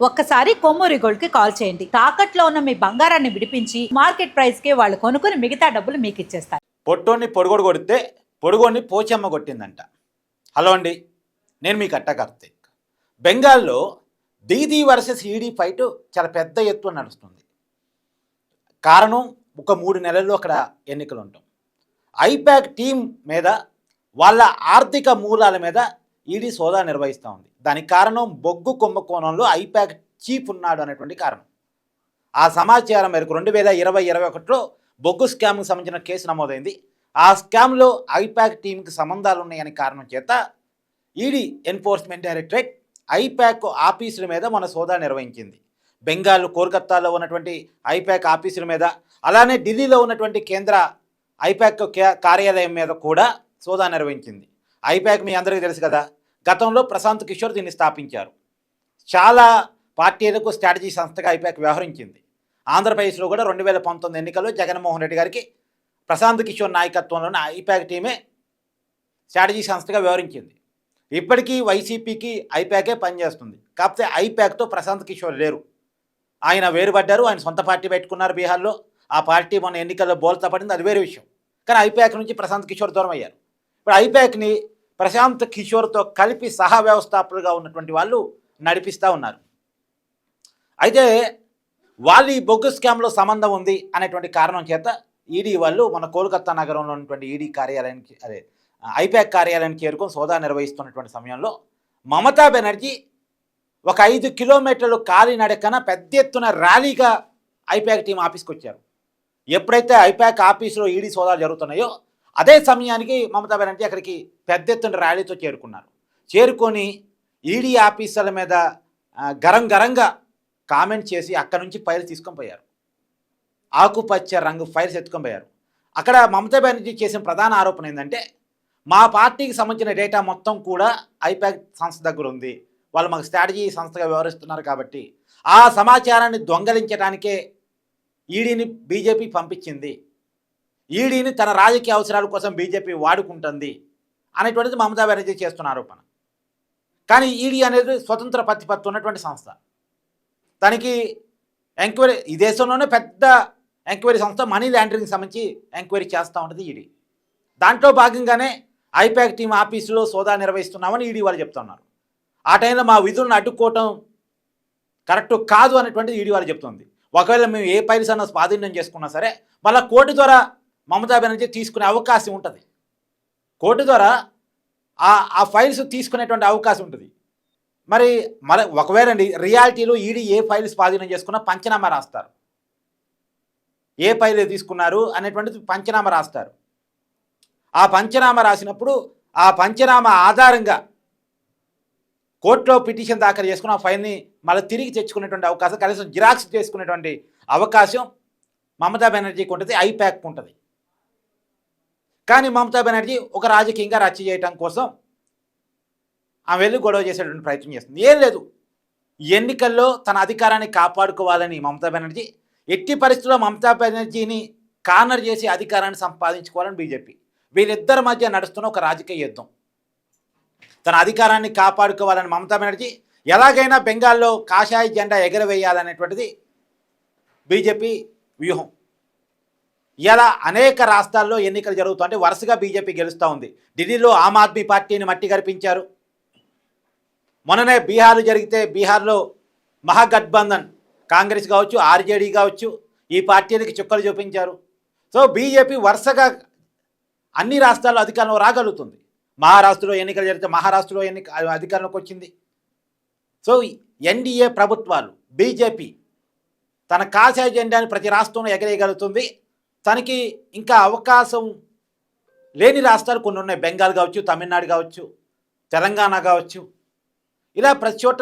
ఒక్కసారి కొమ్మూరి గోల్డ్ కి కాల్ చేయండి. తాకట్లో ఉన్న మీ బంగారాన్ని విడిపించి మార్కెట్ ప్రైస్ కి వాళ్ళు కొనుక్కుని మిగతా డబ్బులు మీకు ఇచ్చేస్తారు. పొట్టోని పొడుగోడు కొడితే పొడుగోడిని పోచమ్మ కొట్టిందంట. హలో అండి, నేను మీ కట్ట కార్తీక్. బెంగాల్లో దీదీ వర్సెస్ ఈడీ ఫైట్ చాలా పెద్ద ఎత్తున నడుస్తుంది. కారణం, ఒక 3 నెలల్లో అక్కడ ఎన్నికలు ఉంటాం. ఐపాక్ టీం మీద, వాళ్ళ ఆర్థిక మూలాల మీద ఈడీ సోదా నిర్వహిస్తూ ఉంది. దానికి కారణం బొగ్గు కుంభకోణంలో ఐపాక్ చీఫ్ ఉన్నాడు అనేటువంటి కారణం. ఆ సమాచారం మేరకు 2020-21లో బొగ్గు స్కామ్కి సంబంధించిన కేసు నమోదైంది. ఆ స్కామ్లో ఐపాక్ టీంకి సంబంధాలు ఉన్నాయనే కారణం చేత ఈడీ ఎన్ఫోర్స్మెంట్ డైరెక్టరేట్ ఐపాక్ ఆఫీసుల మీద మన సోదా నిర్వహించింది. బెంగాల్ కోల్కతాలో ఉన్నటువంటి ఐపాక్ ఆఫీసుల మీద, అలానే ఢిల్లీలో ఉన్నటువంటి కేంద్ర ఐపాక్ కార్యాలయం మీద కూడా సోదా నిర్వహించింది. ఐపాక్ మీ అందరికీ తెలుసు కదా, గతంలో ప్రశాంత్ కిషోర్ దీన్ని స్థాపించారు. చాలా పార్టీలకు స్ట్రాటజీ సంస్థగా ఐపాక్ వ్యవహరించింది. ఆంధ్రప్రదేశ్లో కూడా 2019 ఎన్నికల్లో జగన్మోహన్ రెడ్డి గారికి ప్రశాంత్ కిషోర్ నాయకత్వంలోని ఐపాక్ టీమే స్ట్రాటజీ సంస్థగా వ్యవహరించింది. ఇప్పటికీ వైసీపీకి ఐపాకే పనిచేస్తుంది. కాకపోతే ఐపాక్తో ప్రశాంత్ కిషోర్ లేరు. ఆయన వేరుపడ్డారు, ఆయన సొంత పార్టీ పెట్టుకున్నారు బీహార్లో. ఆ పార్టీ మొన్న ఎన్నికల్లో బోల్తా పడింది, అది వేరే విషయం. కానీ ఐపాక్ నుంచి ప్రశాంత్ కిషోర్ దూరం అయ్యారు. ఇప్పుడు ఐపాక్ని ప్రశాంత్ కిషోర్తో కలిపి సహా వ్యవస్థాపకులుగా ఉన్నటువంటి వాళ్ళు నడిపిస్తూ ఉన్నారు. అయితే వాళ్ళు ఈ బొగ్గు స్కామ్లో సంబంధం ఉంది అనేటువంటి కారణం చేత ఈడీ వాళ్ళు మన కోల్కతా నగరంలో ఉన్నటువంటి ఈడీ కార్యాలయానికి, ఐపాక్ కార్యాలయానికి చేరుకొని సోదా నిర్వహిస్తున్నటువంటి సమయంలో మమతా బెనర్జీ ఒక 5 కిలోమీటర్లు కాలినడకన పెద్ద ఎత్తున ర్యాలీగా ఐపాక్ టీం ఆఫీస్కి వచ్చారు. ఎప్పుడైతే ఐపాక్ ఆఫీసులో ఈడీ సోదాలు జరుగుతున్నాయో అదే సమయానికి మమతా బెనర్జీ అక్కడికి పెద్ద ఎత్తున ర్యాలీతో చేరుకున్నారు. చేరుకొని ఈడీ ఆఫీసర్ల మీద గరంగా కామెంట్ చేసి అక్కడ నుంచి ఫైల్స్ తీసుకొని పోయారు. ఆకుపచ్చ రంగు ఫైల్స్ ఎత్తుకొని పోయారు. అక్కడ మమతా బెనర్జీ చేసిన ప్రధాన ఆరోపణ ఏంటంటే, మా పార్టీకి సంబంధించిన డేటా మొత్తం కూడా ఐపాక్ సంస్థ దగ్గర ఉంది, వాళ్ళు మాకు స్ట్రాటజీ సంస్థగా వ్యవహరిస్తున్నారు కాబట్టి ఆ సమాచారాన్ని దొంగలించడానికే ఈడీని బీజేపీ పంపించింది, ఈడీని తన రాజకీయ అవసరాల కోసం బీజేపీ వాడుకుంటుంది అనేటువంటిది మమతా బెనర్జీ చేస్తున్న ఆరోపణ. కానీ ఈడీ అనేది స్వతంత్ర ప్రతిపత్తి ఉన్నటువంటి సంస్థ. తనకి ఎంక్వైరీ, ఈ దేశంలోనే పెద్ద ఎంక్వైరీ సంస్థ, మనీ లాండరింగ్కి సంబంధించి ఎంక్వైరీ చేస్తూ ఉంటుంది ఈడీ. దాంట్లో భాగంగానే ఐపాక్ టీం ఆఫీసులో సోదా నిర్వహిస్తున్నామని ఈడీ వాళ్ళు చెప్తున్నారు. ఆ టైంలో మా విధులను అడ్డుకోవటం కరెక్ట్ కాదు అనేటువంటిది ఈడీ వాళ్ళు చెప్తుంది. ఒకవేళ మేము ఏ ఫైల్స్ అన్న స్వాధీనం చేసుకున్నా సరే మళ్ళీ కోర్టు ద్వారా మమతా బెనర్జీ తీసుకునే అవకాశం ఉంటుంది. కోర్టు ద్వారా ఆ ఫైల్స్ తీసుకునేటువంటి అవకాశం ఉంటుంది. మరి ఒకవేళ రియాలిటీలో ఈడీ ఏ ఫైల్ స్వాధీనం చేసుకున్నా పంచనామా రాస్తారు. ఏ ఫైల్ తీసుకున్నారు అనేటువంటిది పంచనామా రాస్తారు. ఆ పంచనామా రాసినప్పుడు ఆ పంచనామా ఆధారంగా కోర్టులో పిటిషన్ దాఖలు చేసుకుని ఆ ఫైల్ని మళ్ళీ తిరిగి తెచ్చుకునేటువంటి అవకాశం, కనీసం జిరాక్స్ చేసుకునేటువంటి అవకాశం మమతా బెనర్జీకి ఉంటుంది, ఐపాక్కి ఉంటుంది. కానీ మమతా బెనర్జీ ఒక రాజకీయంగా రచ్చ చేయడం కోసం ఆమె వెళ్ళి గొడవ చేసేటువంటి ప్రయత్నం చేస్తుంది. ఏం లేదు, ఎన్నికల్లో తన అధికారాన్ని కాపాడుకోవాలని మమతా బెనర్జీ, ఎట్టి పరిస్థితుల్లో మమతా బెనర్జీని కార్నర్ చేసి అధికారాన్ని సంపాదించుకోవాలని బీజేపీ. వీళ్ళిద్దరి మధ్య నడుస్తున్న ఒక రాజకీయ యుద్ధం. తన అధికారాన్ని కాపాడుకోవాలని మమతా బెనర్జీ, ఎలాగైనా బెంగాల్లో కాషాయ జెండా ఎగరవేయాలనేటువంటిది బీజేపీ వ్యూహం. ఇలా అనేక రాష్ట్రాల్లో ఎన్నికలు జరుగుతుంటే వరుసగా బీజేపీ గెలుస్తూ ఉంది. ఢిల్లీలో ఆమ్ ఆద్మీ పార్టీని మట్టి కరిపించారు. మొన్ననే బీహార్ జరిగితే బీహార్లో మహాగఠబంధన్, కాంగ్రెస్ కావచ్చు, ఆర్జేడీ కావచ్చు, ఈ పార్టీలకి చుక్కలు చూపించారు. సో బీజేపీ వరుసగా అన్ని రాష్ట్రాల్లో అధికారంలో రాగలుగుతుంది. మహారాష్ట్రలో ఎన్నికలు జరిగితే మహారాష్ట్రలో అధికారంలోకి వచ్చింది. సో ఎన్డీఏ ప్రభుత్వాలు, బీజేపీ తన కాషాయ జెండాని ప్రతి రాష్ట్రంలో ఎగరేయగలుగుతుంది. తనకి ఇంకా అవకాశం లేని రాష్ట్రాలు కొన్ని ఉన్నాయి. బెంగాల్ కావచ్చు, తమిళనాడు కావచ్చు, తెలంగాణ కావచ్చు. ఇలా ప్రతి చోట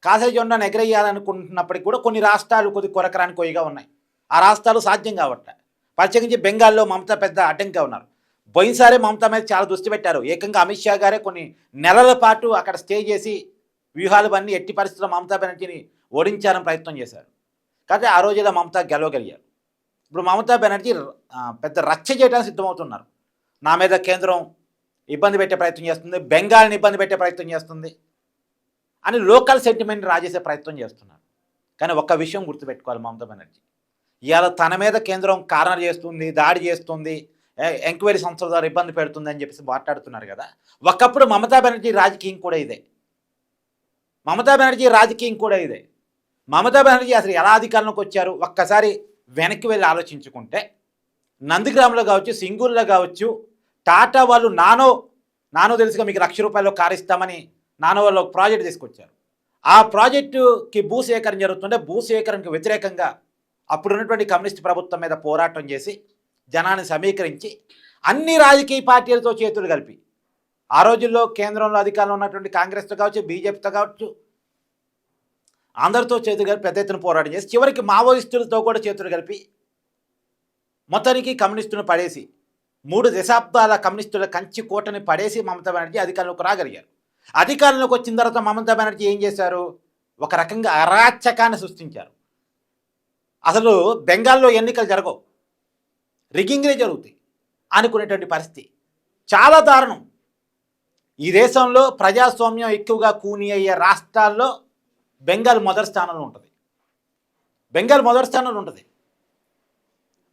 కాషాయ జెండాను ఎగరేయాలనుకుంటున్నప్పటికీ కూడా కొన్ని రాష్ట్రాలు కొద్ది కొరకరాని కొయ్యగా ఉన్నాయి. ఆ రాష్ట్రాలు సాధ్యం కావట్లే. ప్రత్యేకించి బెంగాల్లో మమతా పెద్ద అడ్డంగా ఉన్నారు. పోయినసారి మమతా మీద చాలా దృష్టి పెట్టారు. ఏకంగా అమిత్ షా గారే కొన్ని నెలల పాటు అక్కడ స్టే చేసి వ్యూహాలు అన్నీ ఎట్టి పరిస్థితుల్లో మమతా బెనర్జీని ఓడించాలని ప్రయత్నం చేశారు. కాబట్టి ఆ రోజుల్లో మమతా గెలవగలిగారు. ఇప్పుడు మమతా బెనర్జీ పెద్ద రచ్చ చేయడానికి సిద్ధమవుతున్నారు. నా మీద కేంద్రం ఇబ్బంది పెట్టే ప్రయత్నం చేస్తుంది, బెంగాల్ని ఇబ్బంది పెట్టే ప్రయత్నం చేస్తుంది అని లోకల్ సెంటిమెంట్ రాజేసే ప్రయత్నం చేస్తున్నారు. కానీ ఒక్క విషయం గుర్తుపెట్టుకోవాలి మమతా బెనర్జీ, ఇవాళ తన మీద కేంద్రం కారణం చేస్తుంది, దాడి చేస్తుంది, ఎంక్వైరీ సంస్థల ద్వారా ఇబ్బంది పెడుతుంది అని చెప్పేసి మాట్లాడుతున్నారు కదా. ఒకప్పుడు మమతా బెనర్జీ రాజకీయం కూడా ఇదే. మమతా బెనర్జీ రాజకీయం కూడా ఇదే. మమతా బెనర్జీ అసలు ఎలా అధికారంలోకి వచ్చారు ఒక్కసారి వెనక్కి వెళ్ళి ఆలోచించుకుంటే, నందిగ్రామ్లో కావచ్చు, సింగూరులో కావచ్చు, టాటా వాళ్ళు నానో తెలుసుగా మీకు ₹1,00,000 కారు ఇస్తామని నానో వాళ్ళు ఒక ప్రాజెక్ట్ తీసుకొచ్చారు. ఆ ప్రాజెక్టుకి భూసేకరణ జరుగుతుంటే భూసేకరణకు వ్యతిరేకంగా అప్పుడున్నటువంటి కమ్యూనిస్ట్ ప్రభుత్వం మీద పోరాటం చేసి జనాన్ని సమీకరించి అన్ని రాజకీయ పార్టీలతో చేతులు కలిపి, ఆ రోజుల్లో కేంద్రంలో అధికారంలో ఉన్నటువంటి కాంగ్రెస్తో కావచ్చు, బీజేపీతో కావచ్చు, అందరితో చేతులు కలిపి పెద్ద ఎత్తున పోరాటం చేసి చివరికి మావోయిస్టులతో కూడా చేతులు కలిపి మొత్తానికి కమ్యూనిస్టులను పడేసి 3 దశాబ్దాల కమ్యూనిస్టుల కంచి కోటని పడేసి మమతా బెనర్జీ అధికారంలోకి రాగలిగారు. అధికారంలోకి వచ్చిన తర్వాత మమతా బెనర్జీ ఏం చేశారు? ఒక రకంగా అరాచకాన్ని సృష్టించారు. అసలు బెంగాల్లో ఎన్నికలు జరగవు, రిగ్గింగ్లే జరుగుతాయి అనుకునేటువంటి పరిస్థితి. చాలా దారుణం. ఈ దేశంలో ప్రజాస్వామ్యం ఎక్కువగా కూని అయ్యే రాష్ట్రాల్లో బెంగాల్ మొదటి స్థానంలో ఉంటుంది.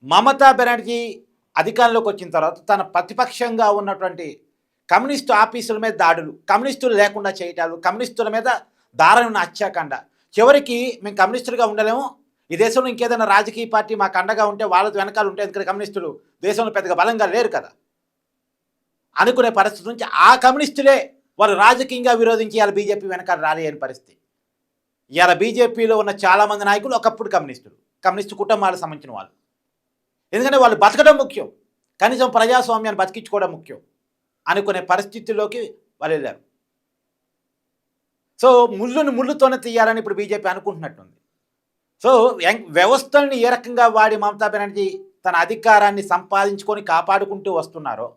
మమతా బెనర్జీ అధికారంలోకి వచ్చిన తర్వాత తన ప్రతిపక్షంగా ఉన్నటువంటి కమ్యూనిస్టు ఆఫీసుల మీద దాడులు, కమ్యూనిస్టులు లేకుండా చేయటాలు, కమ్యూనిస్టుల మీద దారుణ హత్యాకాండ, చివరికి మేము కమ్యూనిస్టులుగా ఉండలేము, ఈ దేశంలో ఇంకేదైనా రాజకీయ పార్టీ మాకు అండగా ఉంటే వాళ్ళతో వెనకాల ఉంటే, ఎందుకంటే కమ్యూనిస్టులు దేశంలో పెద్దగా బలంగా లేరు కదా అనుకునే పరిస్థితి నుంచి ఆ కమ్యూనిస్టులే వాళ్ళు రాజకీయంగా విరోధించి ఇవాళ బీజేపీ వెనకాల రాలేని పరిస్థితి. ఇవాళ బీజేపీలో ఉన్న చాలామంది నాయకులు ఒకప్పుడు కమ్యూనిస్టు కుటుంబాలకు సంబంధించిన వాళ్ళు. ఎందుకంటే వాళ్ళు బతకడం ముఖ్యం, కనీసం ప్రజాస్వామ్యాన్ని బతికించుకోవడం ముఖ్యం అనుకునే పరిస్థితుల్లోకి వాళ్ళు వెళ్ళారు. సో ముళ్ళుతోనే తీయాలని ఇప్పుడు బీజేపీ అనుకుంటున్నట్టుంది. సో వ్యవస్థల్ని ఏ రకంగా వాడి మమతా బెనర్జీ తన అధికారాన్ని సంపాదించుకొని కాపాడుకుంటూ వస్తున్నారో,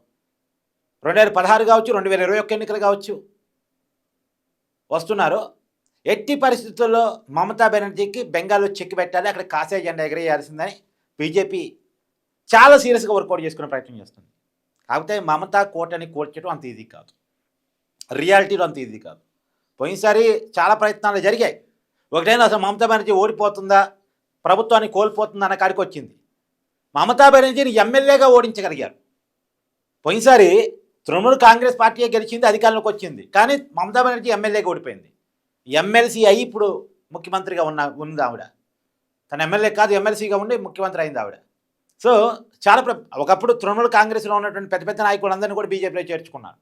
2016 కావచ్చు, 2021 ఎన్నికలు కావచ్చు వస్తున్నారో, ఎట్టి పరిస్థితుల్లో మమతా బెనర్జీకి బెంగాల్లో చెక్ పెట్టాలి, అక్కడ కాషాయ జెండా ఎగరేయాల్సిందని బీజేపీ చాలా సీరియస్గా వర్కౌట్ చేసుకునే ప్రయత్నం చేస్తుంది. కాకపోతే మమతా కోటని కూల్చడం అంత ఈజీ కాదు, రియాలిటీలో అంత ఈజీ కాదు. పోయినసారి చాలా ప్రయత్నాలు జరిగాయి. ఒకటైనా అసలు మమతా బెనర్జీ ఓడిపోతుందా, ప్రభుత్వాన్ని కోల్పోతుందా అన్న కాడికి వచ్చింది. మమతా బెనర్జీని ఎమ్మెల్యేగా ఓడించగలిగారు. పోయినసారి తృణమూల్ కాంగ్రెస్ పార్టీయే గెలిచింది, అధికారంలోకి వచ్చింది, కానీ మమతా బెనర్జీ ఎమ్మెల్యేగా ఓడిపోయింది. ఎమ్మెల్సీ అయ్యి ఇప్పుడు ముఖ్యమంత్రిగా ఉంది ఆవిడ. తన ఎమ్మెల్యే కాదు, ఎమ్మెల్సీగా ఉండి ముఖ్యమంత్రి అయింది ఆవిడ. సో చాలా ఒకప్పుడు తృణమూల్ కాంగ్రెస్లో ఉన్నటువంటి పెద్ద పెద్ద నాయకులందరినీ కూడా బీజేపీలో చేర్చుకున్నారు.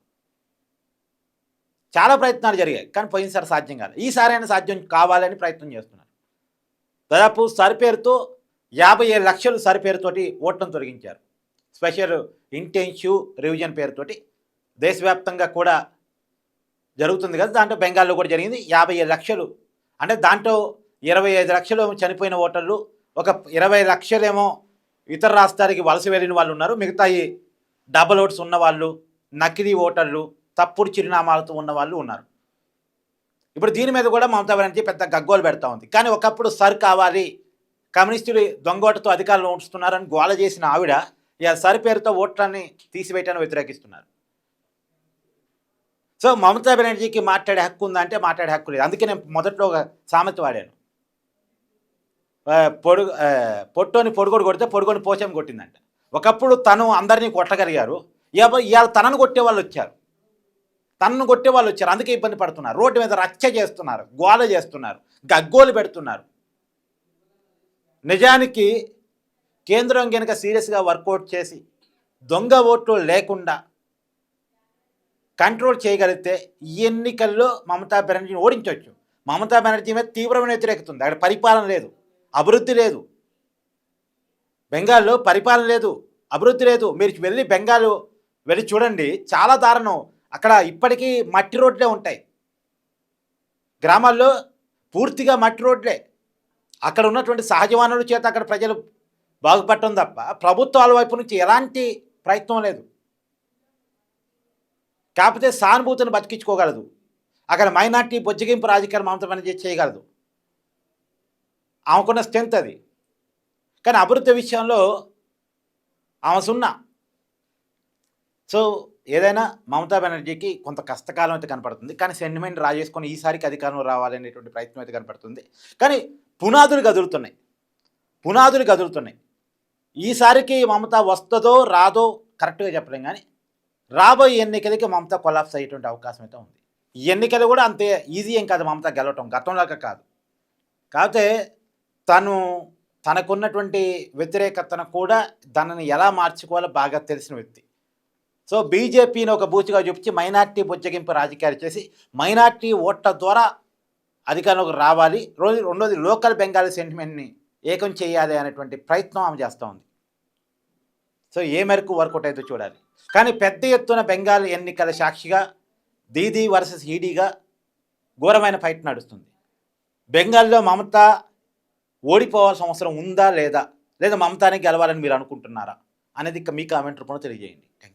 చాలా ప్రయత్నాలు జరిగాయి, కానీ పోయినసారి సాధ్యం కాదు. ఈసారైనా సాధ్యం కావాలని ప్రయత్నం చేస్తున్నారు. దాదాపు సరిపేరుతో 57 లక్షలు సరిపేరుతోటి ఓట్లను తొలగించారు. స్పెషల్ ఇంటెన్సివ్ రివిజన్ పేరుతోటి దేశవ్యాప్తంగా కూడా జరుగుతుంది కదా, దాంట్లో బెంగాల్లో కూడా జరిగింది. 57 లక్షలు అంటే దాంట్లో 25 లక్షలు చనిపోయిన ఓటర్లు, ఒక 20 లక్షలేమో ఇతర రాష్ట్రాలకి వలస వెళ్ళిన వాళ్ళు ఉన్నారు. మిగతా ఈ డబల్ ఓట్స్ ఉన్నవాళ్ళు, నకిలీ ఓటర్లు, తప్పుడు చిరునామాలతో ఉన్న వాళ్ళు ఉన్నారు. ఇప్పుడు దీని మీద కూడా మమతా బెనర్జీ పెద్ద గగ్గోలు పెడతా ఉంది. కానీ ఒకప్పుడు సర్ కావాలి, కమ్యూనిస్టులు దొంగోటతో అధికారంలో ఉంచుతున్నారని గోల చేసిన ఆవిడ ఇక సరి పేరుతో ఓట్లన్నీ తీసివేయటాన్ని వ్యతిరేకిస్తున్నారు. సో మమతా బెనర్జీకి మాట్లాడే హక్కు ఉందా అంటే మాట్లాడే హక్కు లేదు. అందుకే నేను మొదట్లో ఒక సామెత వాడాను, పొట్టోని పొడుగోడు కొడితే పొడుగోని పోచం కొట్టిందంట. ఒకప్పుడు తను అందరినీ కొట్టగలిగారు, ఇవాళ తనను కొట్టే వాళ్ళు వచ్చారు, అందుకే ఇబ్బంది పడుతున్నారు. రోడ్డు మీద రచ్చ చేస్తున్నారు, గోల చేస్తున్నారు, గగ్గోలు పెడుతున్నారు. నిజానికి కేంద్రం కనుక సీరియస్గా వర్కౌట్ చేసి దొంగ ఓట్లు లేకుండా కంట్రోల్ చేయగలిగితే ఈ ఎన్నికల్లో మమతా బెనర్జీని ఓడించవచ్చు. మమతా బెనర్జీ మీద తీవ్రమైన వ్యతిరేకత ఉంది. అక్కడ పరిపాలన లేదు, అభివృద్ధి లేదు. బెంగాల్లో పరిపాలన లేదు, అభివృద్ధి లేదు. మీరు బెంగాల్ వెళ్ళి చూడండి, చాలా దారుణం. అక్కడ ఇప్పటికీ మట్టి రోడ్లే ఉంటాయి, గ్రామాల్లో పూర్తిగా మట్టి రోడ్లే. అక్కడ ఉన్నటువంటి సహజ వనరుల చేత అక్కడ ప్రజలు బాగుపడటం తప్ప ప్రభుత్వాల వైపు నుంచి ఎలాంటి ప్రయత్నం లేదు. కాకపోతే సానుభూతిని బతికించుకోగలదు. అక్కడ మైనార్టీ బొజ్జగింపు రాజకీయాలు మమతా బెనర్జీ చేయగలదు, ఆమెకున్న స్ట్రెంత్ అది. కానీ అభివృద్ధి విషయంలో ఆమె సున్నా. సో ఏదైనా మమతా బెనర్జీకి కొంత కష్టకాలం అయితే కనపడుతుంది. కానీ సెంటిమెంట్ రాజేసుకొని ఈసారికి అధికారంలో రావాలనేటువంటి ప్రయత్నం అయితే కనపడుతుంది. కానీ పునాదులు కదులుతున్నాయి. పునాదులు కదులుతున్నాయి. ఈసారికి మమత వస్తుందో రాదో కరెక్ట్గా చెప్పలేం, కానీ రాబోయే ఎన్నికలకి మమత కొలాప్స్ అయ్యేటువంటి అవకాశం అయితే ఉంది. ఈ ఎన్నికలు కూడా అంతే ఈజీ ఏం కాదు మమత గెలవటం, గతంలాగా కాదు. కాకపోతే తనకున్నటువంటి వ్యతిరేకతను కూడా దానిని ఎలా మార్చుకోవాలో బాగా తెలిసిన వ్యక్తి. సో బీజేపీని ఒక బూచిగా చూపించి మైనార్టీ బుజ్జగింపు రాజకీయాలు చేసి మైనార్టీ ఓట్ల ద్వారా అధికారంలోకి రావాలి, రెండోది లోకల్ బెంగాలీ సెంటిమెంట్ని ఏకం చేయాలి అనేటువంటి ప్రయత్నం ఆమె చేస్తూ ఉంది. సో ఏ మేరకు వర్కౌట్ అయితే చూడాలి. కానీ పెద్ద ఎత్తున బెంగాల్ ఎన్నికల సాక్షిగా దీదీ వర్సెస్ ఈడీగా ఘోరమైన ఫైట్ నడుస్తుంది. బెంగాల్లో మమత ఓడిపోవాల్సిన అవసరం ఉందా లేదా మమతానే గెలవాలని మీరు అనుకుంటున్నారా అనేది మీ కామెంట్ రూపంలో తెలియజేయండి. Thank you.